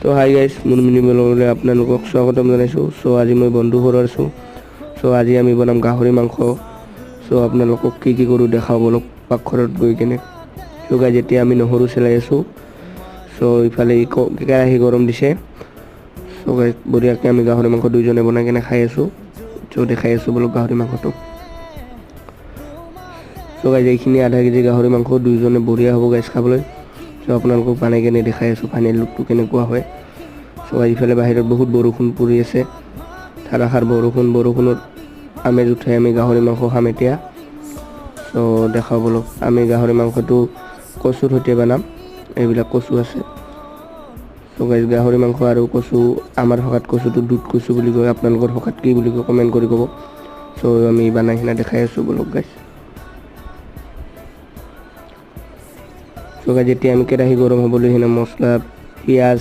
তো hi guys মোৰ mini ব্লগলৈ আপোনালোকক স্বাগতম জনাইছোঁ। চ' আজি মই বন্ধু ঘৰত আছোঁ। চ' আজি আমি বনাম গাহৰি মাংস। চ' আপোনালোকক কি কৰোঁ দেখাওঁ বলক পাকঘৰত গৈ কেনে। চ' গাইজ এতিয়া আমি নহৰু চেলাই আছোঁ। চ' ইফালে কেৰাহী গৰম দিছে। চ' গাইজ বঢ়িয়াকৈ আমি গাহৰি মাংস দুইজনে বনাই কেনে খাই আছোঁ। চ' দেখাই আছোঁ বলক গাহৰি মাংসটো। চ' গাইজ এইখিনি আধা কেজি গাহৰি মাংস দুইজনে বঢ়িয়া হ'ব গাইজ খাবলৈ। চ' আপোনালোকক বনাই কেনে দেখাই আছোঁ ফাইনেল লুকটো কেনেকুৱা হয়। চ' ইফালে বাহিৰত বহুত বৰষুণ পৰি আছে, ধাৰাসাৰ বৰষুণত আমেজ উঠাই আমি গাহৰি মাংস খাম এতিয়া। চ' দেখাওঁ বলক আমি গাহৰি মাংসটো কচুৰ সৈতে বনাম। এইবিলাক কচু আছে। চ' গাইজ গাহৰি মাংস আৰু কচু, আমাৰ ভাষাত কচুটো দুধ কচু বুলি কয়, আপোনালোকৰ ভাষাত কি বুলি কয় কমেণ্ট কৰি ক'ব। চ' আমি বনাই কিনে দেখাই আছোঁ বলক গাইজ। চ' গাইজ এতিয়া আমি কেৰাহী গৰম হ'বলৈ সিনা মছলা পিঁয়াজ